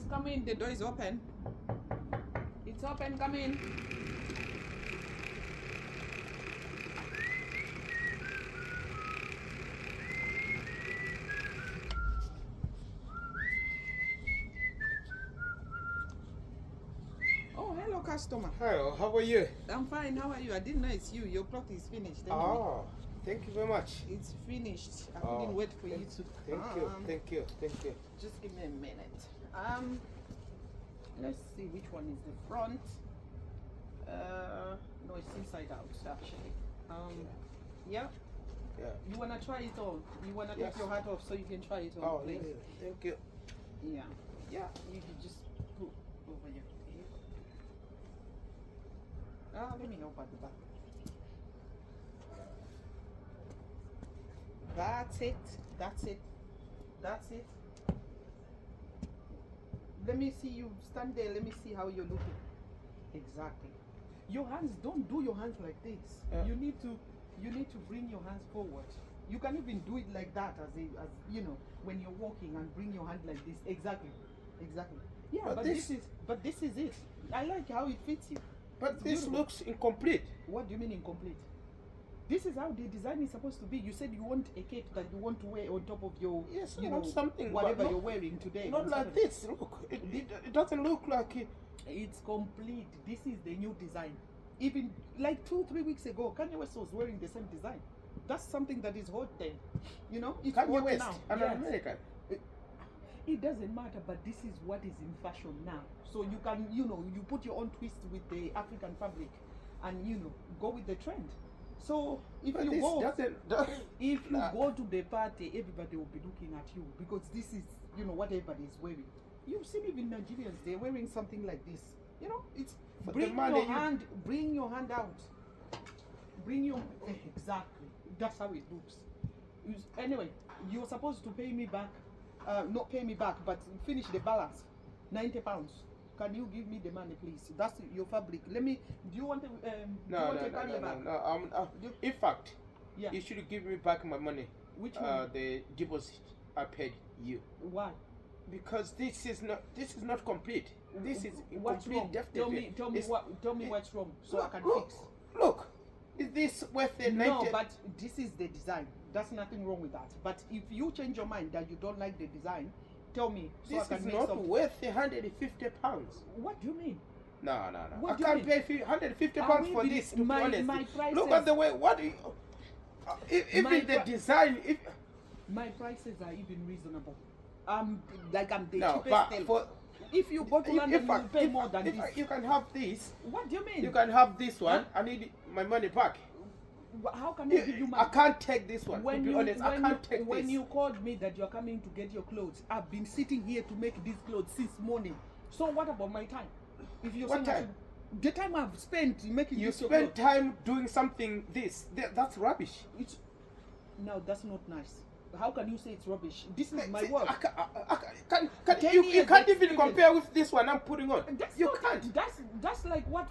come in. The door is open. It's open. Come in. Oh, hello, customer. Hello, how are you? I'm fine. How are you? I didn't know it's you. Your cloth is finished. Anyway. Oh, thank you very much. It's finished. I couldn't wait for you to. Thank you. Just give me a minute. Let's see which one is the front. No, it's inside out actually. Yeah. Yeah. You wanna try it on? You wanna Yes. take your hat off so you can try it on, Oh, please? yeah. Thank you. Yeah. Yeah. You can just put over your head. Let me help at the back. That's it. That's it. That's it. Let me see you stand there. Let me see how you're looking. Exactly. Your hands, don't do your hands like this. You need to bring your hands forward. You can even do it like that as you know, when you're walking and bring your hand like this. Exactly. Yeah, but this is it. I like how it fits you. But It's this beautiful. looks incomplete. What do you mean incomplete? This is how the design is supposed to be. You said you want a cape that you want to wear on top of your, Yes, you I know, want something, whatever but not- you're wearing today. Not like this. Look, it doesn't look like it. It's complete. This is the new design. Even like 2-3 weeks ago, Kanye West was wearing the same design. That's something that is hot then. You know, it's Kanye hot West, now. an Yes. American. It doesn't matter, but this is what is in fashion now. So you can, you know, you put your own twist with the African fabric, and you know, go with the trend. So if But you this go, if you Nah. go to the party, everybody will be looking at you because this is, you know, what everybody is wearing. You've seen even Nigerians, they're wearing something like this. You know, it's But bring the money your you- hand, bring your hand out. Bring your exactly. That's how it looks. Anyway, you're supposed to pay me back. Not pay me back, but finish the balance. £90. Can you give me the money, please? That's your fabric. Let me. Do you want to? No. carry back? In fact, Yeah. you should give me back my money. Which one? The deposit I paid you. Why? Because this is not complete. This is What's incomplete. wrong? Definitely. Tell me it- what's wrong so I can look, fix. Look, is this worth the No, 90? but this is the design. There's nothing wrong with that. But if you change your mind that you don't like the design, tell me so I This can is make not something. worth £150. What do you mean? No. What I do you can't mean? pay £150 Are we for being- this. To my- be honest, my prices- look at the way. What? Do you, even the design. If My prices are even reasonable. Like I'm the no, cheapest but tailor. for If you go to London, you will pay more than this. you can have this. What do you mean? You can have this one. I need my money back. How can I give you I money? can't take this one. To be honest, I can't take when this. you called me that you're coming to get your clothes, I've been sitting here to make these clothes since morning. So what about my time? If you're What saying I time? should- the time I've spent making You this your spend clothes, time doing something. That's rubbish. no, that's not nice. How can you say it's rubbish? This is my See, work. You years can't even experience. compare with this one I'm putting on. That's You not, can't. That's like what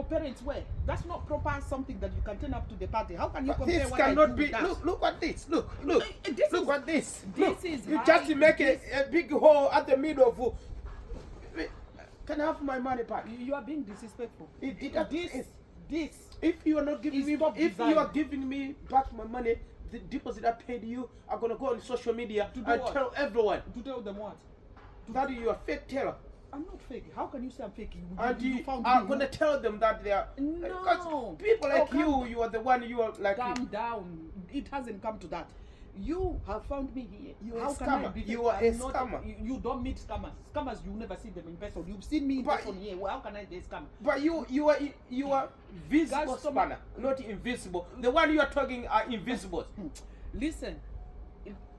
parents wear. That's not proper something that you can turn up to the party. How can you But compare this what I do cannot with be. that? Look at this. Look This is- at this. this Look, is you high- just make this- a big hole at the middle of. Can I have my money back? You are being disrespectful. This. This. If you are not giving It's me, top if design. you are giving me back my money, the deposit I paid you, I'm gonna go on social media To do and what? tell everyone To tell them what? that you are fake Tailor. I'm not fake. How can you say I'm fake? And You you found are me. gonna tell them that they are. No. Because people like you are the one. You are like. Calm down. It hasn't come to that. You have found me here. You are How a can I scammer. be fake? You are I'm a not- scammer. You don't meet scammers. Scammers, you never see them in person. You've seen me in But- person here. Well, how can I be a scammer? But you are visible Guys, spanner, not invisible. The one you are talking are invisible. Listen,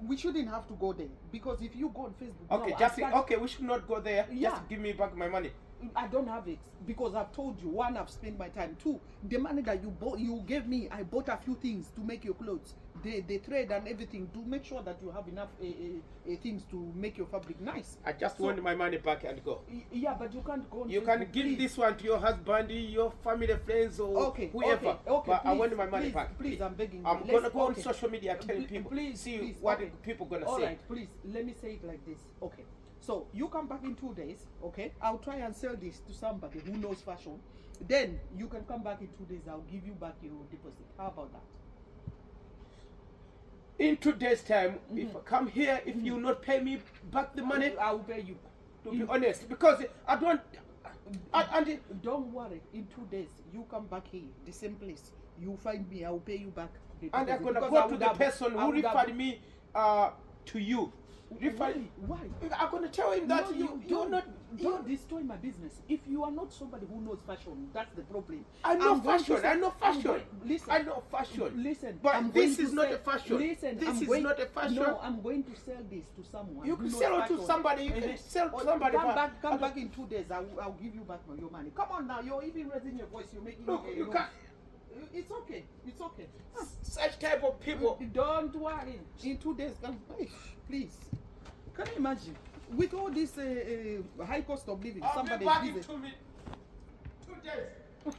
we shouldn't have to go there because if you go on Facebook, Okay, now, just I start- okay. We should not go there. Yeah. Just give me back my money. I don't have it because I've told you. One, I've spent my time. Two, the money that you gave me, I bought a few things to make your clothes, the thread and everything to make sure that you have enough things to make your fabric nice. I just So- want my money back and go. Yeah, but you can't go on You Facebook, can give please. this one to your husband, your family, friends, or Okay, whoever. okay, But I please, want my money please, back. please, I'm begging you. I'm Let's- gonna go on okay. social media and tell people. Please, see please, what okay. people gonna All say. right, please, let me say it like this. Okay, So you come back in 2 days, okay? I'll try and sell this to somebody who knows fashion. Then you can come back in 2 days. I'll give you back your deposit. How about that? In 2 days' time, if I come here, if you not pay me back the money, I will pay you. to be honest, because I don't. And Don't worry. In 2 days, you come back here, the same place. You find me. I will pay you back. The and I'm deposit, gonna because go I to would the have- person I who would have- referred me to you. Why? I'm gonna tell him that No, you're not. Don't destroy my business. If you are not somebody who knows fashion, that's the problem. I know I'm going to fashion. say- I know I'm fashion. going- listen. I know fashion. Listen, But I'm this going is to not sell- a fashion. Listen, This I'm is going- not a fashion. No, I'm going to sell this to someone. You who can knows sell it to fashion. somebody. You can sell to somebody. Come but- back. Come back in 2 days. I'll give you back your money. Come on now. You're even raising your voice. You're making. Look, me, you know. can't. It's okay. It's okay. Such type of people. Don't worry. In 2 days, please. Can you imagine? With all this high cost of living, I'll be somebody back is in busy. 2 days.